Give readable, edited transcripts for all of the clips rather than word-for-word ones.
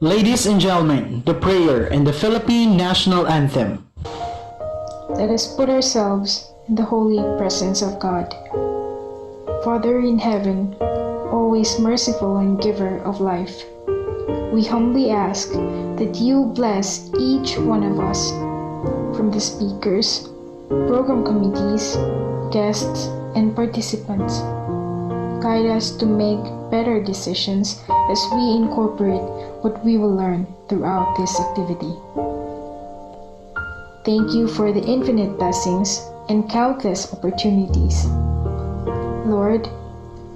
Ladies and gentlemen, the prayer and the Philippine national anthem. Let us put ourselves in the holy presence of God. Father in heaven, always merciful and giver of life, we humbly ask that you bless each one of us, from the speakers, program committees, guests, and participants. Guide us to make better decisions as we incorporate what we will learn throughout this activity. Thank you for the infinite blessings and countless opportunities. Lord,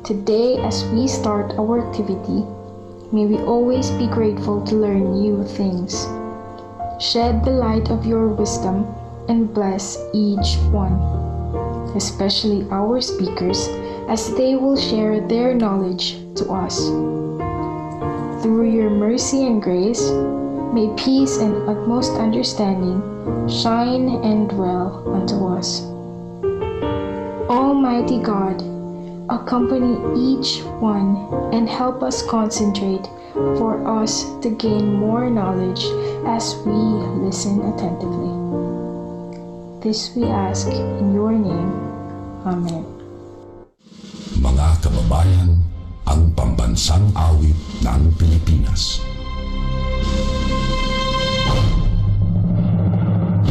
today as we start our activity, may we always be grateful to learn new things. Shed the light of your wisdom and bless each one, especially our speakers, as they will share their knowledge to us. Through your mercy and grace, may peace and utmost understanding shine and dwell unto us. Almighty God, accompany each one and help us concentrate for us to gain more knowledge as we listen attentively. This we ask in your name. Amen. Mga kababayan, ang pambansang awit ng Pilipinas.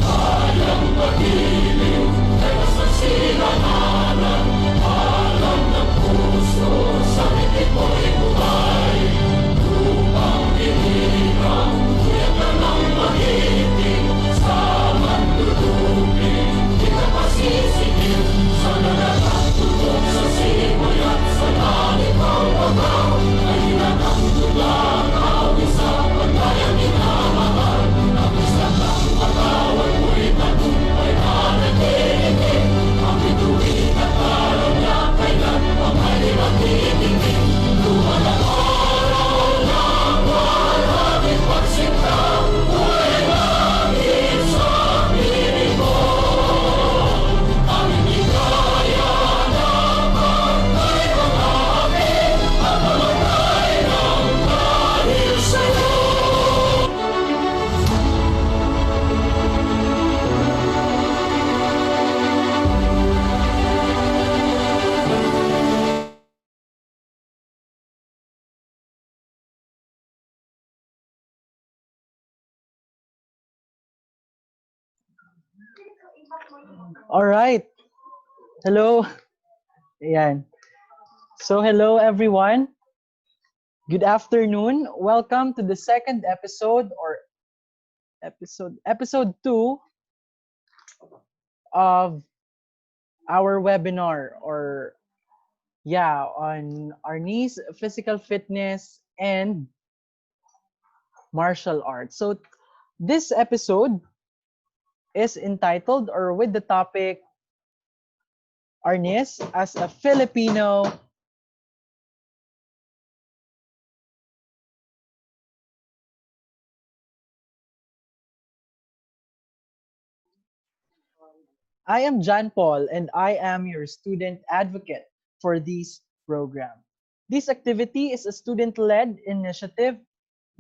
Hayang magiliw, tayo sa silananan, alam ng puso, sa higit mo'y buhay. Upang inilang, kuyak na ng magiting, sa mandudupin, di ka pasisipin, sa nagatang tulog sa simoy at sa langit ng wagaw, ay hinatang tulang awit sa paglayang inamahal, ang isang ng pagawal mo'y tagumpay na nagtitigil, ang bituin at araw niya kailan panghalirang titigil, luha ng araw ng maraming pagsinta, buhay langit sa piling mo, aming ligaya ng pagkay ng amin, at mamatay ng dahil sa'yo. All right. Hello. Ayan. So hello everyone. Good afternoon. Welcome to the second episode or episode 2 of our webinar on Arnis, physical fitness and martial arts. So this episode is entitled or with the topic Arnis as a Filipino I am John Paul and I am your student advocate for this program. This activity is a student-led initiative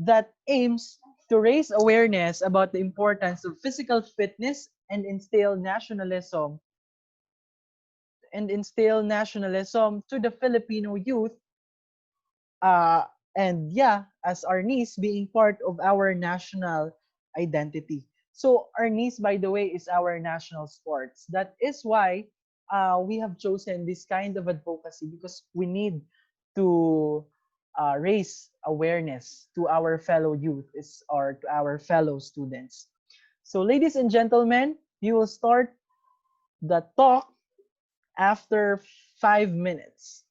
that aims to raise awareness about the importance of physical fitness and instill nationalism to the Filipino youth. As Arnis being part of our national identity. So Arnis, by the way, is our national sports. That is why we have chosen this kind of advocacy, because we need to raise awareness to our fellow youth or to our fellow students. So ladies and gentlemen, you will start the talk after 5 minutes.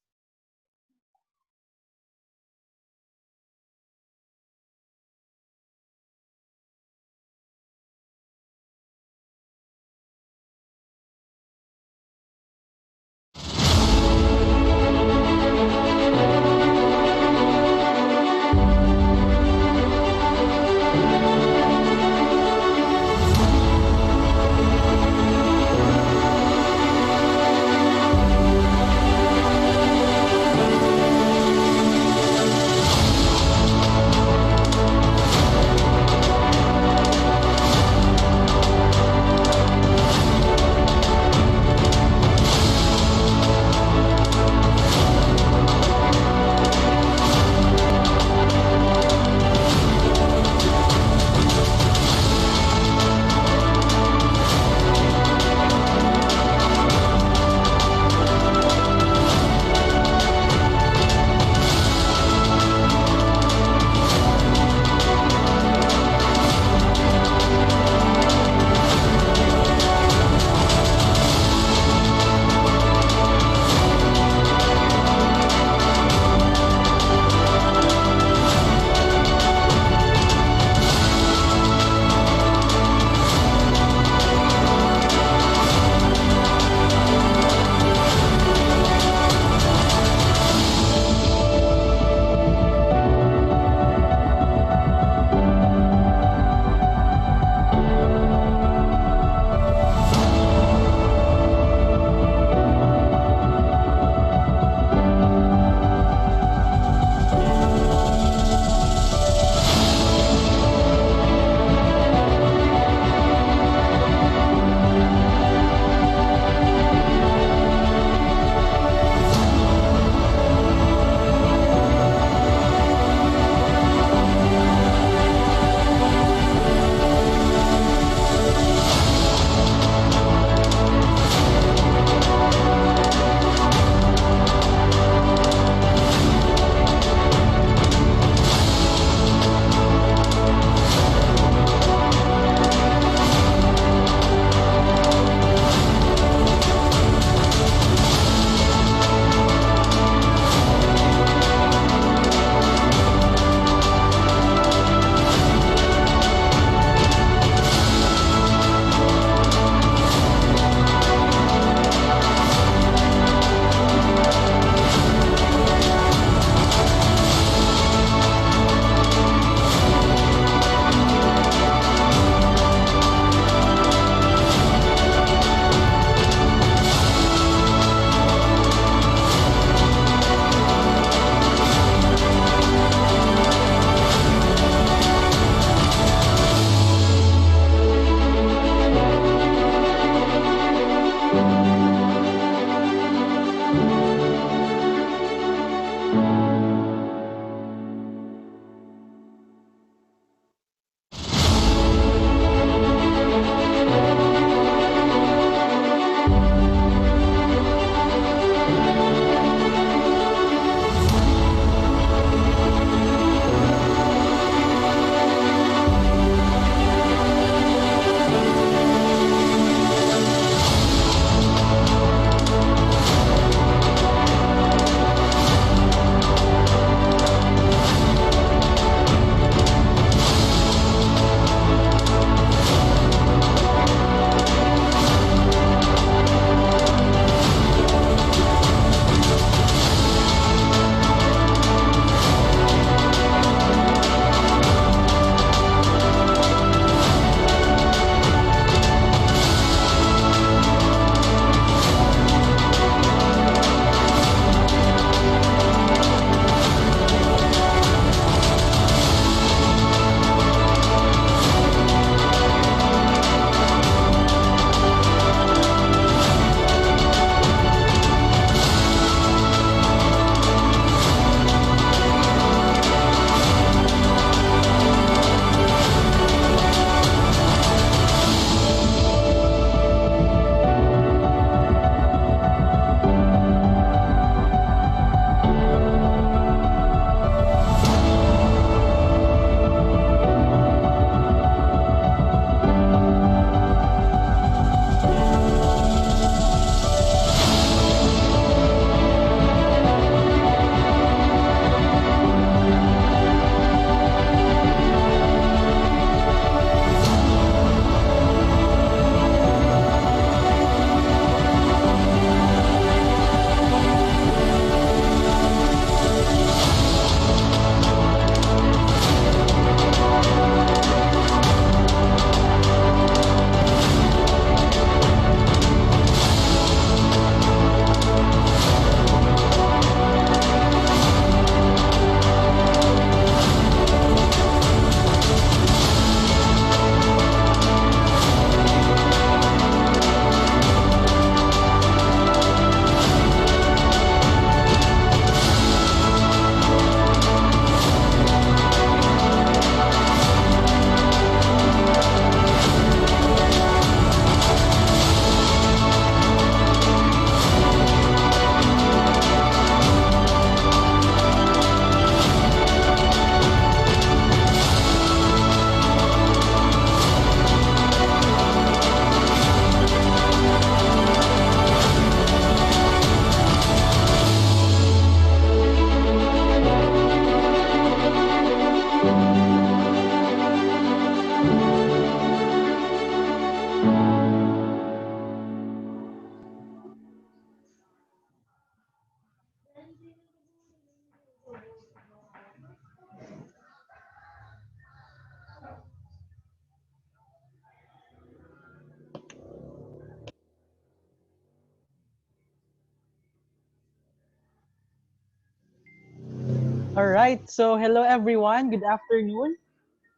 All right. So hello everyone. Good afternoon.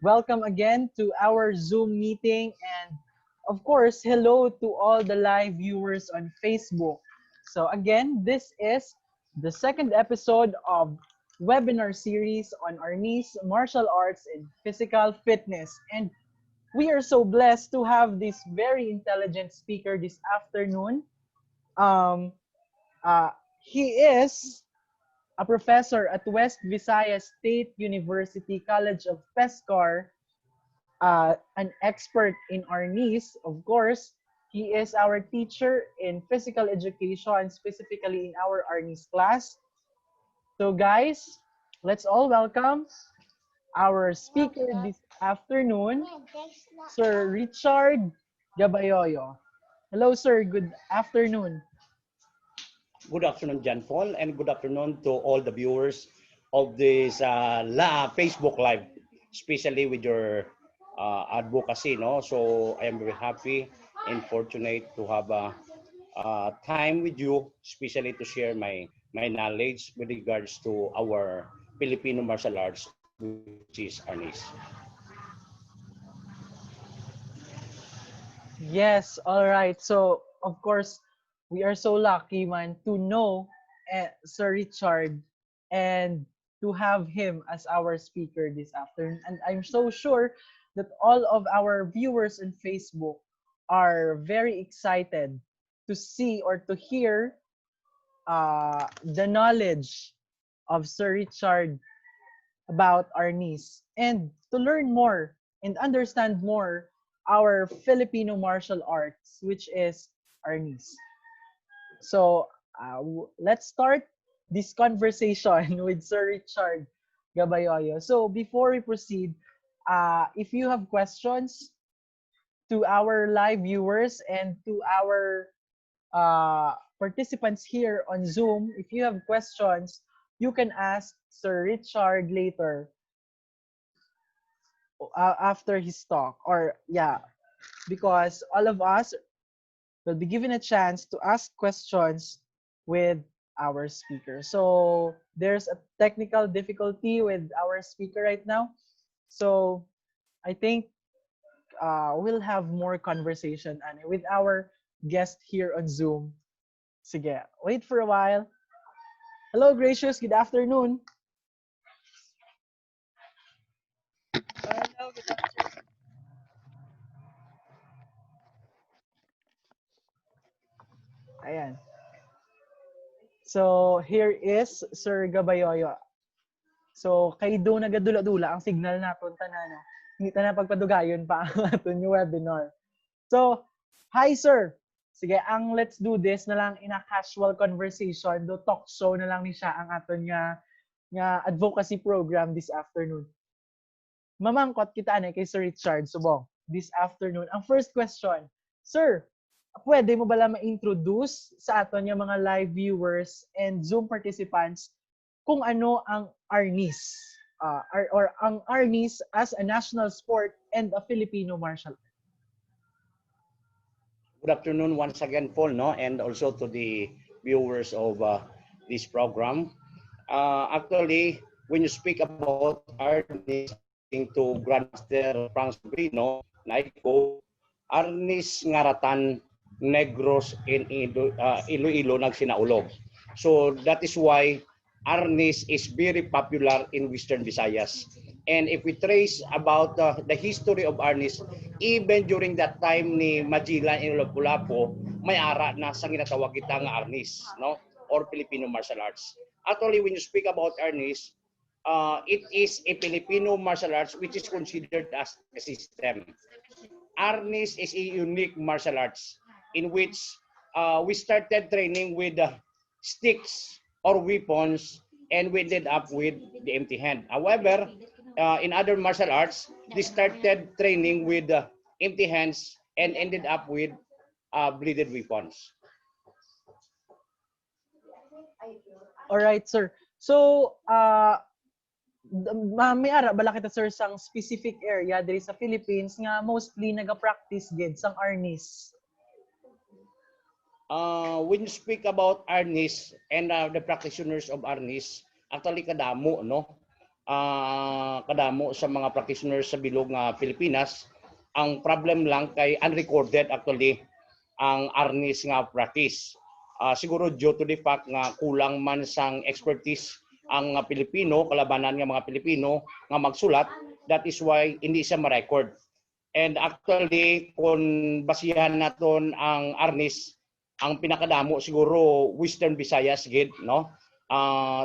Welcome again to our Zoom meeting, and of course, hello to all the live viewers on Facebook. So again, this is the second episode of webinar series on Arnis martial arts and physical fitness. And we are so blessed to have this very intelligent speaker this afternoon. Um, he is a professor at West Visayas State University College of Pescar, an expert in Arnis, of course. He is our teacher in physical education, specifically in our Arnis class. So guys, let's all welcome our speaker this afternoon, Sir Richard Gabayoyo. Hello, sir. Good afternoon. Good afternoon, John Paul, and good afternoon to all the viewers of this Facebook Live, especially with your advocacy. No, so I am very happy and fortunate to have time with you, especially to share my knowledge with regards to our Filipino martial arts, which is Arnis. Yes, all right. So, of course, we are so lucky, man, to know Sir Richard and to have him as our speaker this afternoon. And I'm so sure that all of our viewers on Facebook are very excited to see or to hear the knowledge of Sir Richard about our niece and to learn more and understand more our Filipino martial arts, which is our niece. So let's start this conversation with Sir Richard Gabayoyo. So before we proceed, if you have questions to our live viewers and to our participants here on Zoom, if you have questions, you can ask Sir Richard later after his talk. Or, yeah, because all of us will be given a chance to ask questions with our speaker. So, there's a technical difficulty with our speaker right now. So, I think we'll have more conversation with our guest here on Zoom. Sige, wait for a while. Hello, Gracious. Good afternoon. Hello, good afternoon. Ayan. So, here is Sir Gabayoyo. So, kay do nagadula-dula ang signal naton tanan. Hindi ta na pagpadugayon pa ang aton yung webinar. So, hi sir. Sige, ang let's do this na lang in a casual conversation. Do talk show na lang ni siya ang aton nga advocacy program this afternoon. Mamangkot kita na kay Sir Richard Subong this afternoon. Ang first question, Sir, pwede mo bala ma-introduce sa aton yung mga live viewers and Zoom participants kung ano ang Arnis or ang Arnis as a national sport and a Filipino martial art? Good afternoon once again, Paul, no, and also to the viewers of this program. Actually, when you speak about Arnis, to Grandmaster Franz Brino, Naiko, Arnis ngaratan Negros in Iloilo nagsinaulog. So that is why Arnis is very popular in Western Visayas. And if we trace about the history of Arnis, even during that time ni Magellan in Lapu-Lapu, may ara na sa ginatawag kita nga Arnis, no? Or Filipino martial arts. Actually, when you speak about Arnis, it is a Filipino martial arts which is considered as a system. Arnis is a unique martial arts in which we started training with sticks or weapons and we ended up with the empty hand. However, in other martial arts, they started training with empty hands and ended up with bladed weapons. All right, sir. So, may ara bala kita sir sang specific area diri sa Philippines nga mostly naga-practice gid sang Arnis. When you speak about Arnis and the practitioners of Arnis, actually kadamo, no? Kadamo sa mga practitioners sa bilog nga Pilipinas. Ang problem lang kay unrecorded actually ang Arnis nga practice. Siguro due to the fact nga kulang man sang expertise ang Pilipino, kalabanan nga mga Pilipino nga magsulat, that is why hindi siya ma-record. And actually, kung basihan naton ang Arnis, ang pinakadamo siguro Western Visayas gid, no?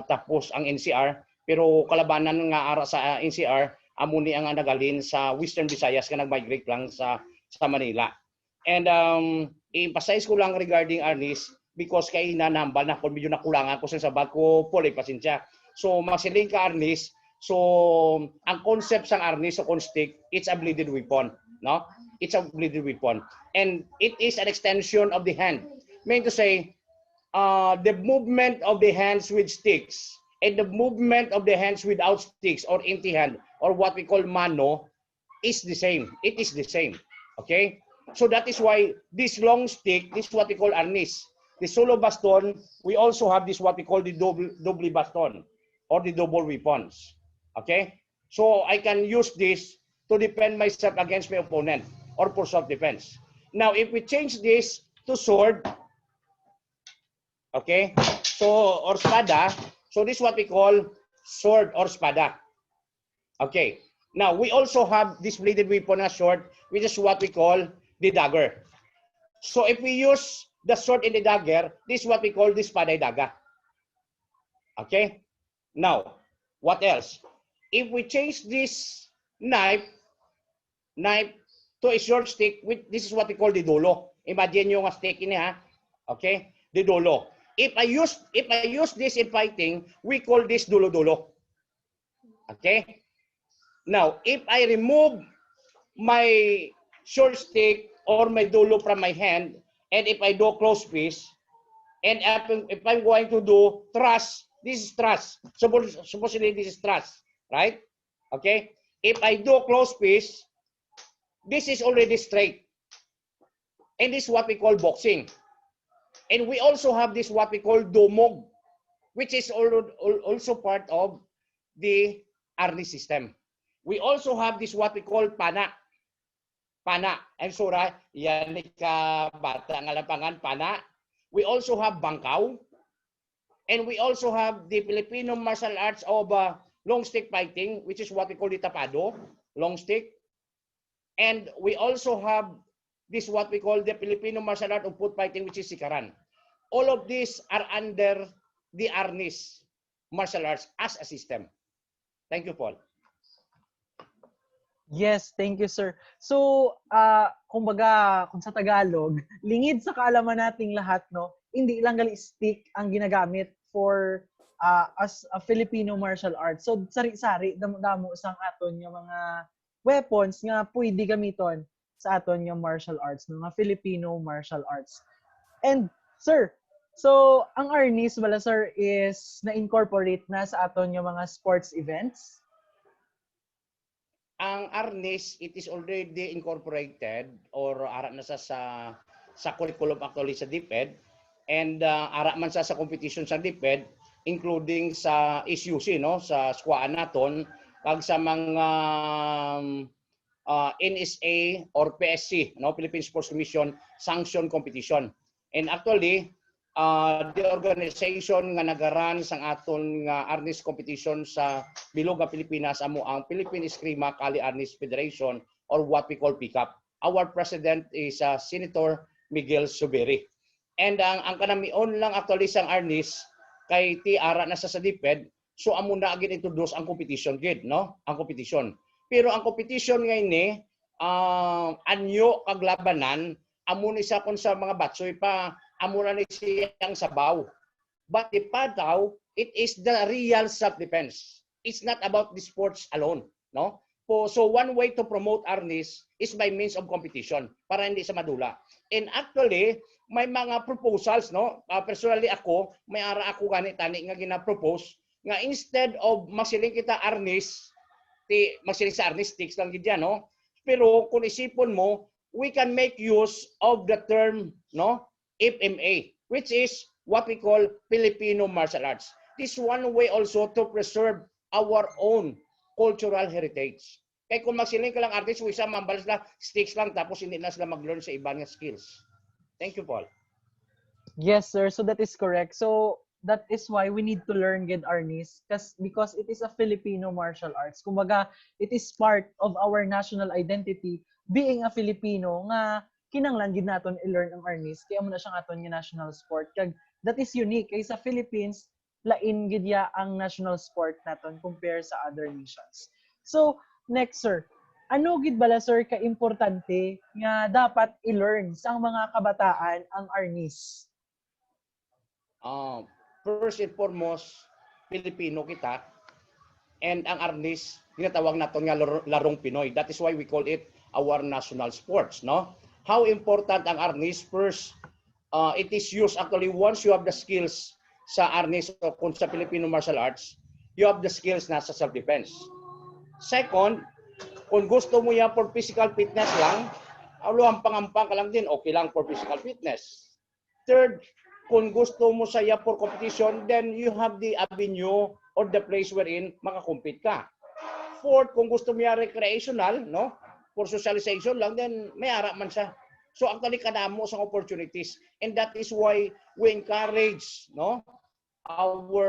Tapos ang NCR, pero kalabanan nga ara sa NCR, amo ni ang nagalin sa Western Visayas nga nag-migrate lang sa Manila. And i-emphasize ko lang regarding Arnis because kay nanambal na kung medyo nakulangan ko sa sabat ko, pole pasensya. So magsiling ka Arnis, so ang concept sang Arnis sa stick, it's a bladed weapon, no? It's a bladed weapon and it is an extension of the hand. Meaning to say, the movement of the hands with sticks and the movement of the hands without sticks or empty hand or what we call mano is the same. It is the same. Okay? So that is why this long stick, this is what we call arnis. The solo baston, we also have this what we call the double baston or the double weapons. Okay? So I can use this to defend myself against my opponent or for self-defense. Now, if we change this to sword, okay? So, or spada, so this is what we call sword or spada. Okay. Now, we also have this bladed weapon as sword, which is what we call the dagger. So, if we use the sword and the dagger, this is what we call the spada daga. Okay. Now, what else? If we change this knife to a short stick, this is what we call the dolo. Imagine yung stick ini ha. Okay? The dolo. If I use this in fighting, we call this dulo-dulo. Okay? Now, if I remove my short stick or my dulo from my hand, and if I do close fist, and if I'm going to do thrust, this is thrust. Supposedly this is thrust, right? Okay? If I do close fist, this is already straight. And this is what we call boxing. And we also have this what we call domog, which is also part of the Arnis system. We also have this what we call pana. Pana. I'm sorry, yan ka bata nga lapangan, pana. We also have bangkaw. And we also have the Filipino martial arts of long stick fighting, which is what we call the tapado, long stick. And we also have this what we call the Filipino martial art of foot fighting, which is sikaran. All of these are under the Arnis martial arts as a system. Thank you, Paul. Yes, thank you, sir. So, kumbaga, kung sa Tagalog, lingid sa kaalaman nating lahat, no, hindi lang gali stick ang ginagamit for as a Filipino martial arts. So, sari-sari, damo sang aton yung mga weapons nga pwede gamiton sa aton yung martial arts, no, mga Filipino martial arts. And, sir, so, ang Arnis, wala sir, is na-incorporate na sa aton yung mga sports events? Ang Arnis, it is already incorporated or ara na sa curriculum actually sa DepEd and ara man sa competition sa DepEd including sa SUC, no, sa squaan naton kag sa mga NSA or PSC, no, Philippine Sports Commission sanction competition. And actually the organization nga nagaran sang aton nga Arnis competition sa bilog nga Pilipinas amo ang Philippine Eskrima Kali Arnis Federation or what we call PICAP. Our president is Senator Miguel Subiri. And ang kanamion lang actually sang Arnis kay ti ara na sa DepEd, so amo na agad introduce ang competition gid, no? Ang competition. Pero ang competition ngayon ni anyo kaglabanan amo ni sa kon sa mga batsoy pa amura ni siyang sabaw. But the pataw, it is the real self-defense. It's not about the sports alone, no? So one way to promote Arnis is by means of competition para hindi sa madula. And actually, may mga proposals, no? Personally ako, may ara ako tani nga gina-propose nga instead of masiling kita Arnis, masiling sa Arnis sticks lang gid yan, no? Pero kung isipon mo, we can make use of the term, no? FMA, which is what we call Filipino martial arts. This one way also to preserve our own cultural heritage. Kaya kung magsiling ka lang artist, isa mambalas lang, sticks lang, tapos hindi na sila mag-learn sa iba nga skills. Thank you, Paul. Yes, sir. So that is correct. So that is why we need to learn good Arnis because it is a Filipino martial arts. Kumbaga, it is part of our national identity being a Filipino nga kinanglan gid naton i-learn ang Arnis kaya mo na siyang aton nga national sport. Kag that is unique kay sa Philippines lain gid ya ang national sport naton compare sa other nations. So, next sir, ano gid bala sir ka importante nga dapat i-learn sa mga kabataan ang Arnis? First and foremost, Filipino kita, and ang Arnis, tinatawag natin nga larong Pinoy. That is why we call it our national sports, no? How important ang Arnis? First, it is used actually once you have the skills sa Arnis o kung sa Filipino martial arts, you have the skills na sa self-defense. Second, kung gusto mo yan for physical fitness lang, ampang-ampang ka lang din, okay lang for physical fitness. Third, kung gusto mo saya for competition, then you have the avenue or the place wherein makakompete ka. Fourth, kung gusto mo yan recreational, no? For socialization lang, then may ara man siya. So actually, kadamo sa opportunities. And that is why we encourage, no, our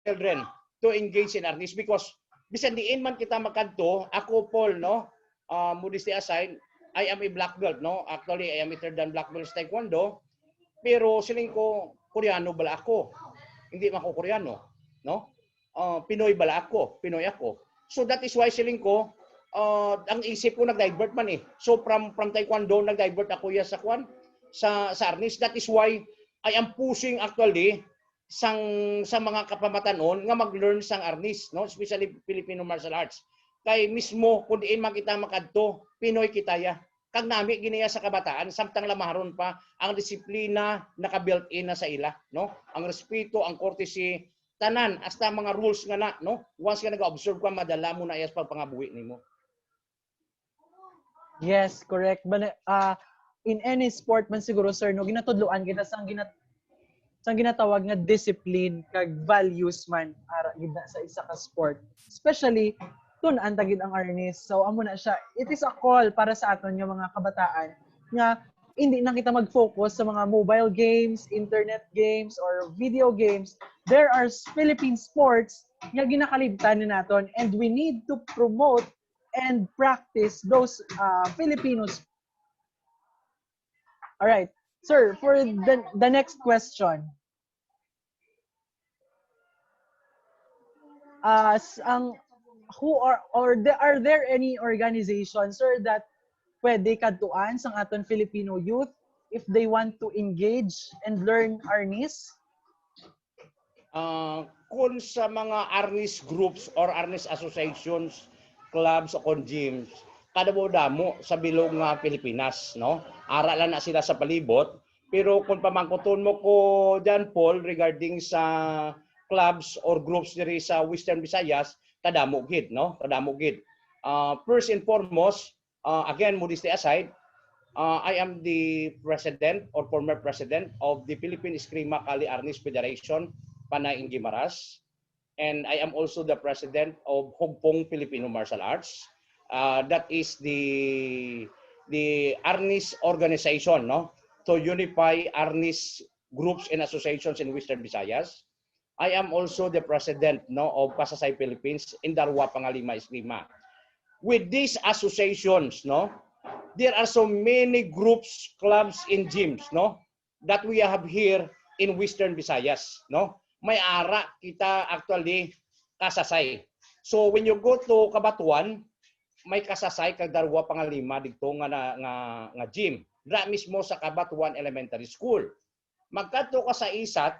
children to engage in Arnis because bisan diin man kita makadto, ako Paul, no, modesty aside, I am a black belt, no? Actually, I am a third dan black belt sa Taekwondo. Pero siling ko, Koreano bala ako. Hindi man ako Koreano, no? Pinoy bala ako, Pinoy ako. So that is why siling ko, ang isip ko nag-divert man eh. So from Taekwondo, nag-divert ako ya sa sa Arnis. That is why I am pushing actually sa mga kapamatanon nga mag-learn sang Arnis, no? Especially Filipino martial arts. Kay mismo kung diin makita makadto, Pinoy kita ya. Kag nami giniya sa kabataan samtang lamaron pa ang disiplina naka-built in na sa ila, no? Ang respeto, ang courtesy, tanan hasta mga rules nga na, no? Once ka nag-observe ka, madala mo na iyas pagpangabuhi nimo. Yes, correct. But in any sport man siguro sir, no, ginatudloan kita sang ginatawag nga discipline kag values man ara gid sa isa ka sport. Especially tun-an tagid ang Arnis. So amo na siya. It is a call para sa aton nga mga kabataan nga hindi na kita mag-focus sa mga mobile games, internet games, or video games. There are Philippine sports nga ginakalibtan ni naton and we need to promote and practice those Filipinos. All right. Sir, for the next question. Are there any organizations sir that pwede kadtuan sang aton Filipino youth if they want to engage and learn Arnis? Kung sa mga Arnis groups or Arnis associations, clubs o gyms, kadamo-damo sa bilog nga Pilipinas, no? Ara lang na sila sa palibot. Pero kung pamangkuton mo ko dyan, Paul, regarding sa clubs or groups diri sa Western Visayas, kadamo gid, no? Kadamo gid. First and foremost, again, modesty aside, I am the president or former president of the Philippine Eskrima Kali Arnis Federation, Panay Ingimaras. And I am also the president of Hugpong Filipino Martial Arts. That is the Arnis organization, no? To unify Arnis groups and associations in Western Visayas. I am also the president, no, of Pasasay Philippines in Darwa Pangalima Eskrima. With these associations, no, there are so many groups, clubs, and gyms, no, that we have here in Western Visayas, no. May ara kita actually kasasay. So when you go to Kabatuan, may kasasay kag Darwa Pangalima dito nga gym. Dra mismo sa Kabatuan Elementary School. Magkadto ka sa Isat,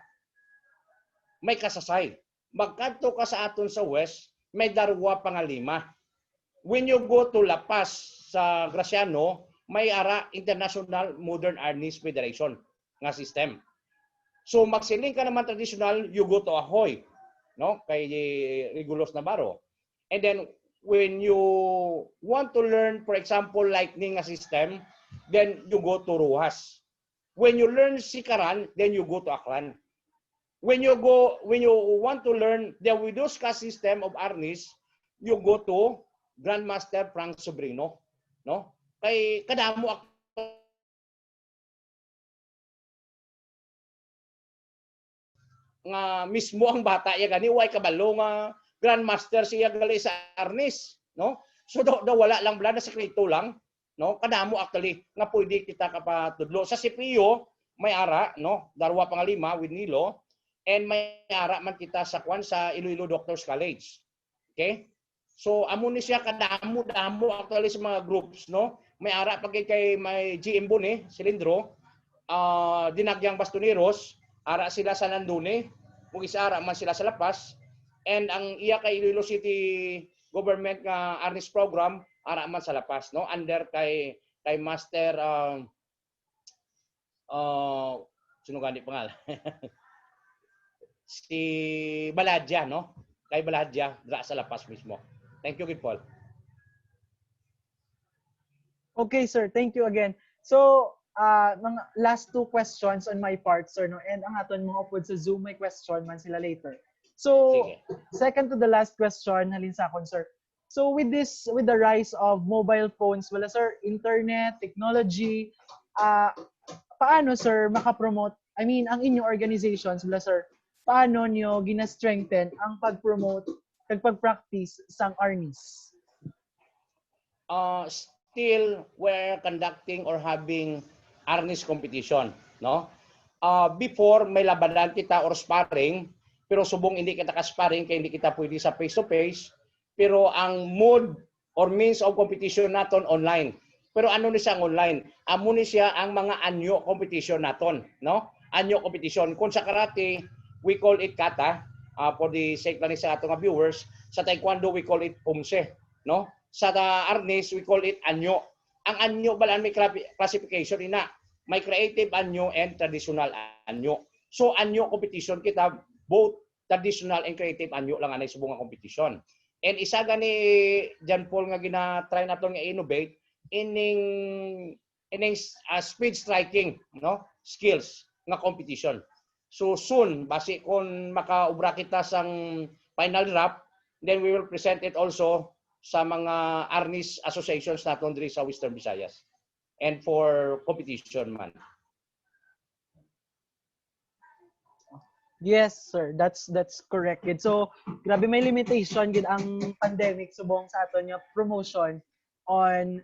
may kasasay. Magkadto ka sa aton sa West, may Darwa Pangalima. When you go to La Paz sa Graciano, may ara International Modern Arnis Federation nga system. So magsiling ka naman traditional, you go to Ahoy, no? Kay Regulos Navarro. And then when you want to learn, for example, lightning nga system, then you go to Ruhas. When you learn Sikaran, then you go to Aklan. when you want to learn the Widowska system of Arnis, you go to Grandmaster Frank Sobrino, no? Kay kadamo nga mismo ang bata ya gani way kabalo nga Grandmaster siya gali sa Arnis, no? So daw wala lang bala na sekreto lang, no? Kadamo actually nga pwede kita kapatudlo sa CPU may ara, no? Darwa pangalima with Nilo, and may ara man kita sa kwan sa Iloilo Doctors College. Okay? So amo ni siya kadamo actually sa mga groups, no? May ara pag kay may GM Bone, Cilindro, dinagyang Bastoneros, ara sila sa Nandune, kung isa ara man sila sa Lapas, and ang iya kay Iloilo City government nga Arnis program ara man sa Lapas, no? Under kay Master sino gani pangalan? Si Baladya, no? Kay Baladya, dra sa Lapas mismo. Thank you, Kid Paul. Okay, sir. Thank you again. So, mga last two questions on my part, sir, no? And ang aton mga upod sa Zoom, may question man sila later. So, Sige. second to the last question, halin sa akon, sir. So, with the rise of mobile phones, wala, sir, internet, technology, paano, sir, makapromote, I mean, ang inyong organizations, wala, sir, paano nyo gina-strengthen ang pag-promote, pag-practice sang Arnis? Still we're conducting or having Arnis competition, no? Before may labanan kita or sparring, pero subong hindi kita ka-sparring kaya hindi kita pwede sa face to face, pero ang mode or means of competition naton online. Pero ano ni siya ang online? Amo ni siya ang mga anyo competition naton, no? Anyo competition. Kung sa karate, we call it kata, for the sake lang sa atong viewers. Sa Taekwondo, we call it umse, no? Sa Arnis, we call it anyo. Ang anyo balaan may classification ina. May creative anyo and traditional anyo. So anyo competition kita, both traditional and creative anyo lang anay subong nga competition. And isa gani John Paul nga gina-try naton nga innovate ining speed striking, no? Skills nga competition. So soon, basi kung makaubra kita sang final wrap, then we will present it also sa mga Arnis associations naton diri sa Western Visayas and for competition man. Yes, sir. That's correct. Gid. So, grabe may limitation gid ang pandemic subong sa aton nga promotion on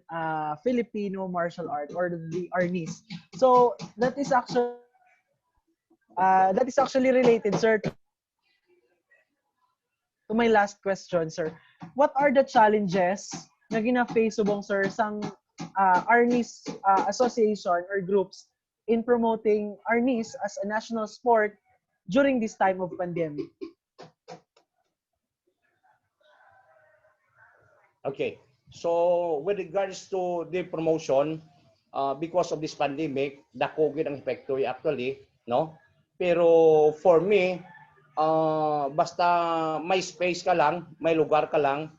Filipino martial art or the Arnis. So, that is actually related, sir, to my last question, sir. What are the challenges na gina-face subong, sir, sang Arnis association or groups in promoting Arnis as a national sport during this time of pandemic? Okay. So with regards to the promotion, because of this pandemic, dako gid ang epekto actually, no? Pero for me, basta may space ka lang, may lugar ka lang,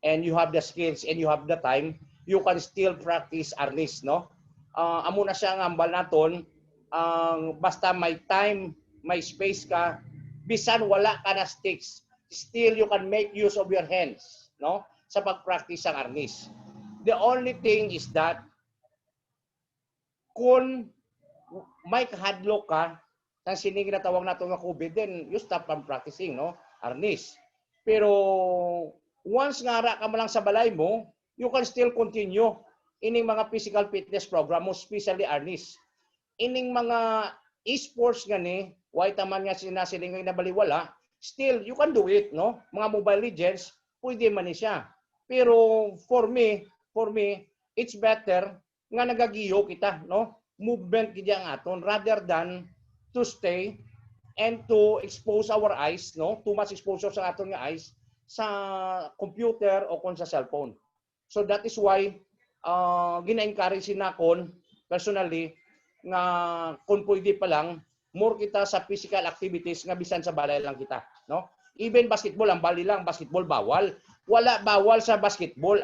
and you have the skills and you have the time, you can still practice Arnis, no? Amo na siya ang ambal naton, basta may time, may space ka, bisan wala ka na sticks, still you can make use of your hands, no? Sa pag-practice ang Arnis. The only thing is that kung may kahadlok ka, ang sining natawag nato nga COVID, then you stop from practicing, no? Arnis. Pero once nga ra ka lang sa balay mo, you can still continue ining mga physical fitness program mo, especially Arnis. Ining mga esports gani, why taman nga sinasiling nga nabaliwala, still you can do it, no? Mga Mobile Legends, pwede man ni siya. Pero for me, it's better nga nagagiyo kita, no? Movement gid ang aton rather than to stay and to expose our eyes, no? Too much exposure sa aton nga eyes sa computer o kon sa cellphone. So that is why gina-encourage nakon personally nga kung pwede pa lang more kita sa physical activities nga bisan sa balay lang kita, no? Even basketball, ang bali lang basketball bawal. Wala bawal sa basketball.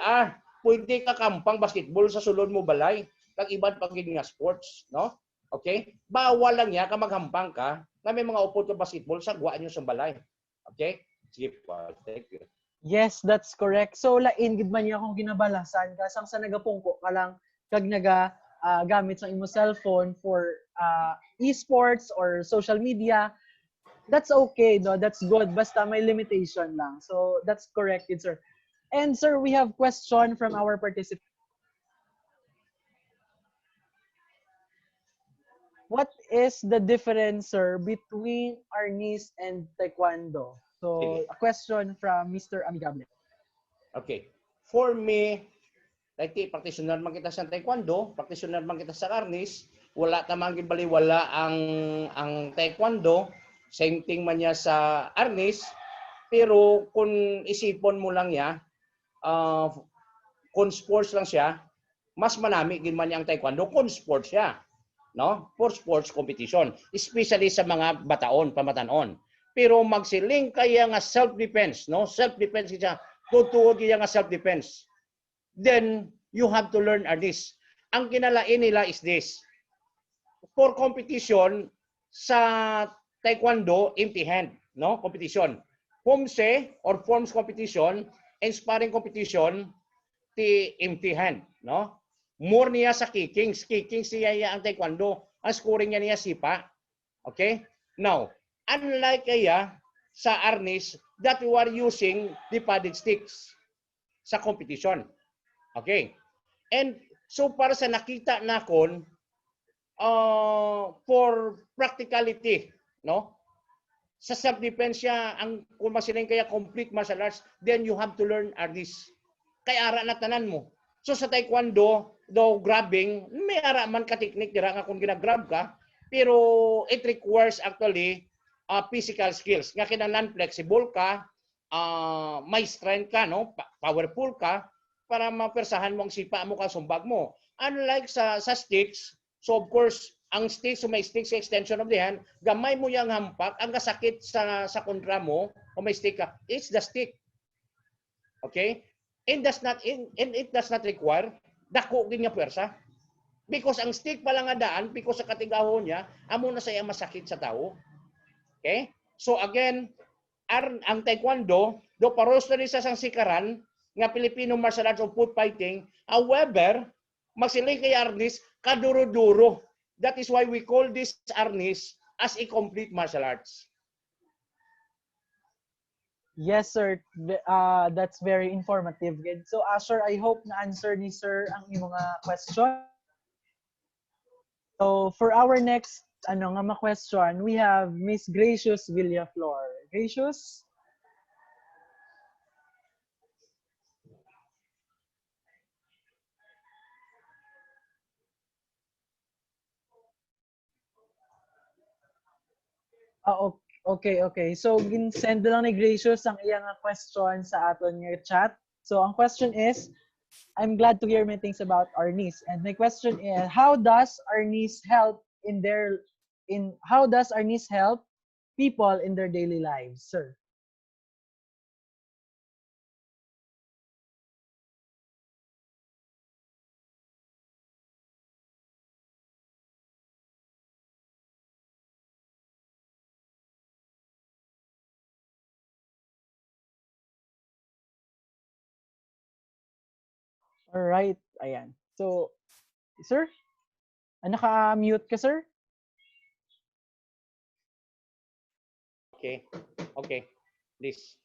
Pwede ka kampang basketball sa sulod mo balay. Kag iban pag nga sports, no? Okay? Bawal lang niya ka maghampang ka na may mga upod ka basketball sa guwaan nyo sa balay. Okay? Sige po. Thank you. Yes, that's correct. So lain gid man niya akong ginabalasan kasang sa nagapungko ka lang kag naga gamit sa imo cellphone for esports or social media. That's okay, no? That's good. Basta may limitation lang. So that's correct, sir. And sir, we have question from our participants. What is the difference, sir, between Arnis and Taekwondo? So, Sige. a question from Mr. Amigable. Okay. For me, practitioner man kita sa Taekwondo, practitioner man kita sa Arnis, wala tamang gibaliwala ang Taekwondo, same thing man niya sa Arnis, pero kung isipon mo lang niya, kung sports lang siya, mas manami din man niya ang Taekwondo kung sports siya. No? For sports competition, especially sa mga bataon, pamatanon. Pero magsiling kaya nga self-defense, no? Self-defense siya. Tutuod kaya nga self-defense. Then you have to learn this. Ang kinalain nila is this. For competition sa Taekwondo, empty hand, no? Competition. Pomse or forms competition and sparring competition, ti empty hand, no? More niya sa kickings. Kickings niya ang Taekwondo. Ang scoring niya sipa. Okay? Now, unlike kaya sa Arnis that we are using the padded sticks sa competition. Okay? And so para sa nakita nakon for practicality, no? Sa self-defense siya, ang kung masiling kaya complete martial arts, then you have to learn Arnis. Kaya ara na tanan mo. So sa Taekwondo, though grabbing, may ara man ka technique dira nga kung ginagrab ka, pero it requires actually physical skills. Nga kinahanglan flexible ka, may strength ka, no? Powerful ka para mapersahan mo ang sipa mo ka sumbag mo. Unlike sa sticks, so of course, ang sticks, so may sticks extension of the hand, gamay mo yang hampak, ang kasakit sa kontra mo, o may stick ka, it's the stick. Okay? And it does not require dako gid nga pwersa. Because ang stick pa lang nga daan, because sa katigahon niya, amo na saya masakit sa tao. Okay? So again, ang Taekwondo, do paros na rin sa sang sikaran nga Filipino martial arts of foot fighting, however, magsilay kay Arnis, kaduro-duro. That is why we call this Arnis as a complete martial arts. Yes, sir. That's very informative. So, sir, I hope na-answer ni sir ang iyong mga question. So, for our next question, we have Miss Gracious Villaflor. Gracious? Okay. So, send lang ni Gracious ang iyang question sa aton nga chat. So, ang question is, I'm glad to hear many things about Arnis. And my question is, how does Arnis help people in their daily lives, sir? All right. Ayan. So, sir, naka-mute ka, sir? Okay. Please.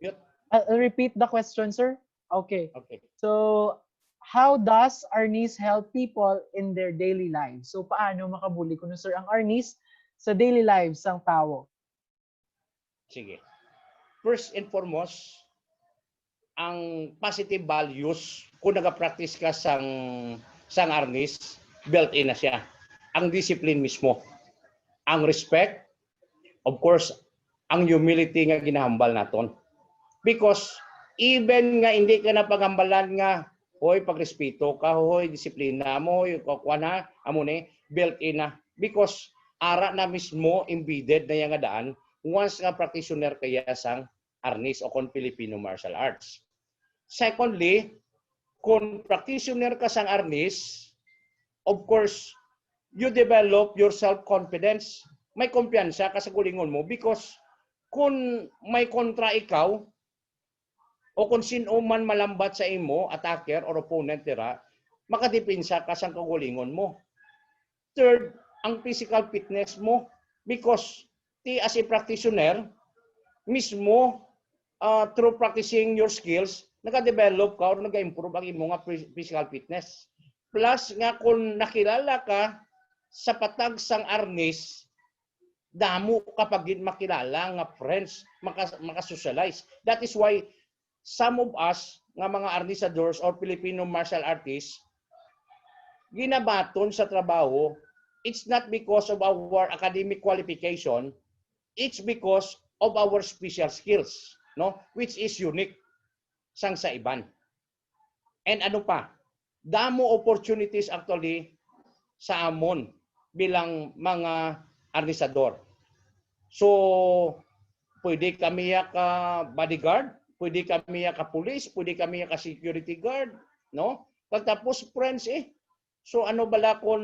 Mute. I'll repeat the question, sir. Okay. Okay. So, how does Arnis help people in their daily lives? So, paano makabuli ko sir ang Arnis sa daily lives ng tao? Sige. First and foremost, ang positive values, kung nag-practice ka sang Arnis, built-in na siya. Ang discipline mismo. Ang respect, of course, ang humility nga ginahambal naton. Because even nga hindi ka na paghambalan nga, hoy pagrespeto ka, hoy disiplina mo, hoy kukuha na, amo ni, built-in na. Because ara na mismo embedded na yang daan once nga practitioner kaya sang Arnis o kon Filipino martial arts. Secondly, kung practitioner ka sang Arnis, of course, you develop your self-confidence. May kumpiyansa ka sa kulingon mo because kung may kontra ikaw o kung sino man malambat sa imo, attacker or opponent dira, makadipinsa ka sa kagulingon mo. Third, ang physical fitness mo because as a practitioner, mismo through practicing your skills, naka-develop ka or nag-improve ang imo nga physical fitness. Plus nga kung nakilala ka sa patag sang Arnis, damo kapag makilala nga friends, makasocialize. That is why some of us nga mga Arnisadors or Filipino martial artists ginabaton sa trabaho, it's not because of our academic qualification, it's because of our special skills, no, which is unique sang sa iban. And ano pa, damo opportunities actually sa amon bilang mga Arnisador. So pwede kami ka bodyguard, pwede kami ka police, pwede kami ka security guard, no? Pagtapos friends so ano bala kung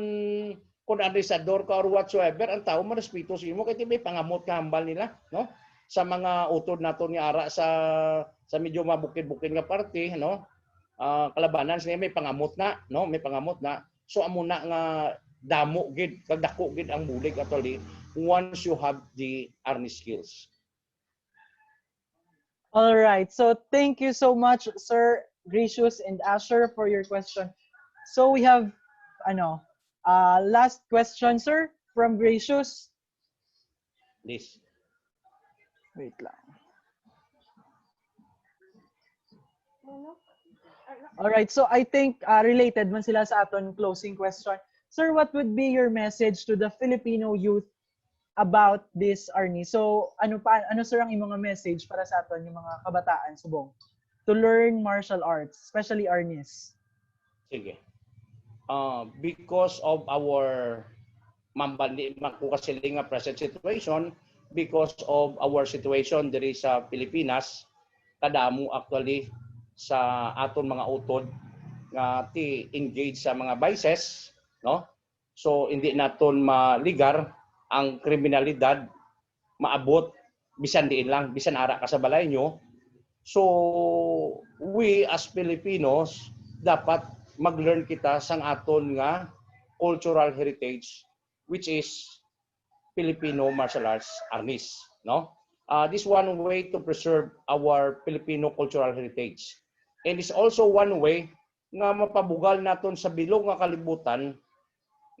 Arnisador ka or whatsoever, ang tao marespeto sa imo kay may pangamot ka hambal nila, no? Sa mga utod nato ni ara sa medyo mabukid-bukid nga parte, no? Kalabanan siya may pangamot na, no? May pangamot na. So amo na nga damo gid, kag dako gid ang bulig actually once you have the Arnis skills. All right. So thank you so much, Sir Gracious and Asher, for your question. So we have last question, sir, from Gracious. This. Wait lang. All right. So I think related man sila sa aton closing question. Sir, what would be your message to the Filipino youth about this, Arnis? So ano sir ang imong message para sa aton yung mga kabataan subong to learn martial arts, especially Arnis? Sige. Because of our makukasiling nga present situation, because of our situation diri sa Pilipinas, kadamo actually sa aton mga utod nga ti engage sa mga vices, no? So hindi naton maligar ang kriminalidad maabot bisan diin lang, bisan ara ka sa balay nyo. So we as Filipinos dapat mag-learn kita sang aton nga cultural heritage, which is Filipino martial arts, Arnis, no? This one way to preserve our Filipino cultural heritage. And it's also one way nga mapabugal naton sa bilog nga kalibutan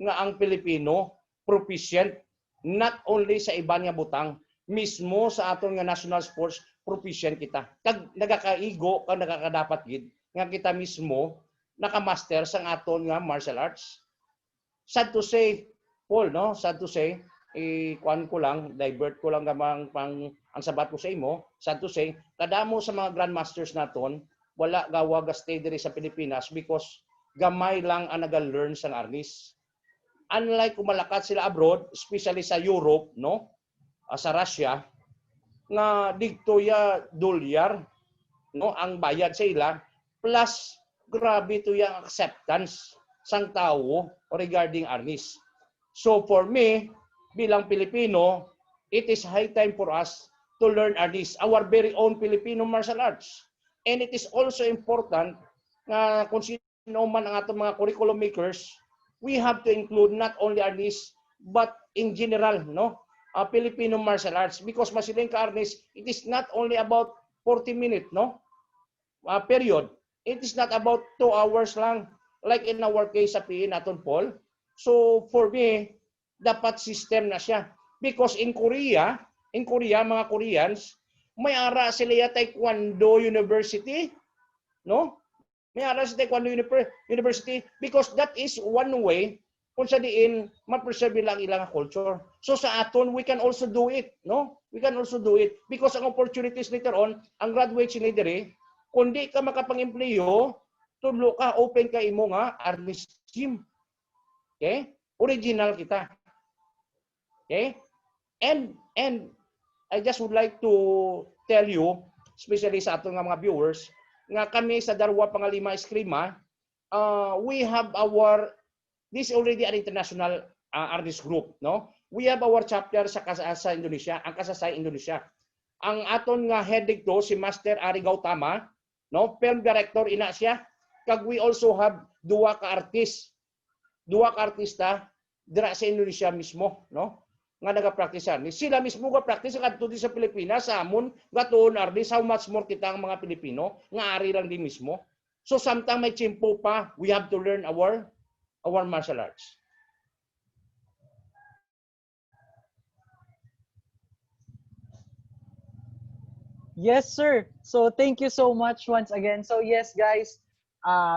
nga ang Pilipino proficient not only sa iban nga butang, mismo sa aton nga national sports proficient kita. Kag nagakaigo, kag nakakadapat gid nga kita mismo nakamaster sang aton nga martial arts. Sad to say, Paul, no? Sad to say, kuan ko lang, divert ko lang gamang ang sabat ko sa imo. Sad to say, kadamo sa mga grandmasters naton wala gawa stay diri sa Pilipinas because gamay lang ang naga-learn sang Arnis. Unlike kung malakat sila abroad, especially sa Europe, no? Sa Russia, nga digto ya dolyar, no? Ang bayad sa ila plus grabe to yung acceptance sang tao regarding Arnis. So for me, bilang Pilipino, it is high time for us to learn Arnis, our very own Filipino martial arts. And it is also important na kung sino man ang atong mga curriculum makers, we have to include not only Arnis, but in general, no? Filipino martial arts. Because masiling ka Arnis, it is not only about 40 minutes, no? Period. It is not about 2 hours lang, like in our case sa PE naton, Paul. So for me, dapat system na siya. Because in Korea, mga Koreans, may ara sila Taekwondo University, no? May ara sa Taekwondo University because that is one way kung sa diin ma-preserve lang ilang culture. So sa aton, we can also do it, no? We can also do it because ang opportunities later on, ang graduates ni diri, kung di ka makapang-empleyo, tudlo ka, open ka imo nga Arnis gym. Okay? Original kita. Okay? And I just would like to tell you, especially sa ating mga viewers, nga kami sa Darwa Pangalima Eskrima, we have our, this is already an international artist group, no? We have our chapter sa Indonesia, ang Kasasay Indonesia. Ang aton nga head dito si Master Ari Gautama, no? Film director ina siya. Kag we also have duwa ka artista dira sa Indonesia mismo, no? Nga nagapracticean. Sila mismo ga practice kadto di sa Pilipinas, sa amon gatuon Arnis, how much more kita ang mga Pilipino nga ari lang di mismo. So samtang may chimpo pa, we have to learn our martial arts. Yes, sir. So thank you so much once again. So yes, guys,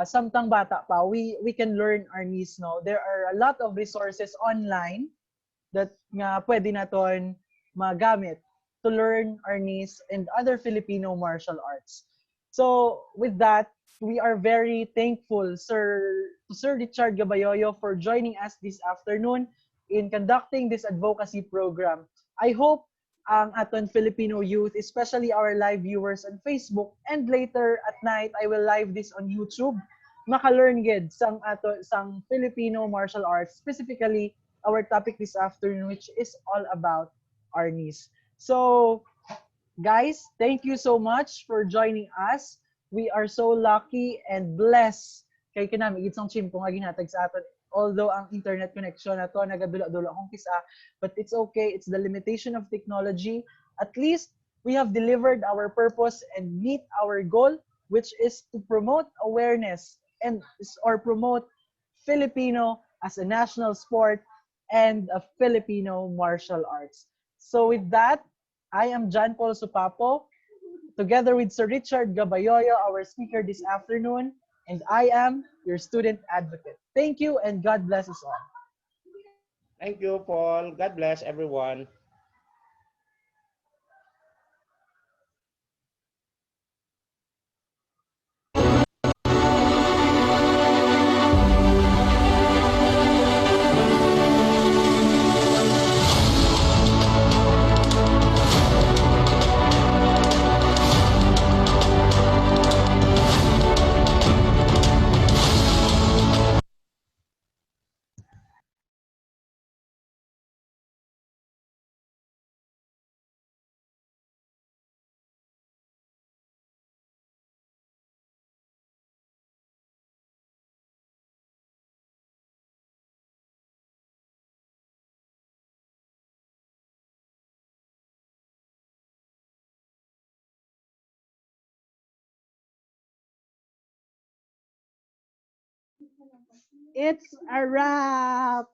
samtang bata pa, we can learn our niche, no? There are a lot of resources online that nga pwede naton magamit to learn our niche and other Filipino martial arts. So with that, we are very thankful, to Sir Richard Gabayoyo for joining us this afternoon in conducting this advocacy program. I hope ang aton Filipino youth, especially our live viewers on Facebook, and later at night I will live this on YouTube, maka-learn gid sang Filipino martial arts, specifically our topic this afternoon, which is all about Arnis. So guys, thank you so much for joining us. We are so lucky and blessed kay kinami gitsang chimpo nga ginhatag sa aton. Although ang internet connection na to nagadula-dula akong kisa, but it's okay. It's the limitation of technology. At least we have delivered our purpose and meet our goal, which is to promote awareness or promote Filipino as a national sport and a Filipino martial arts. So with that, I am John Paul Supapo, together with Sir Richard Gabayoyo, our speaker this afternoon, and I am your student advocate. Thank you and God bless us all. Thank you, Paul. God bless everyone. It's a wrap!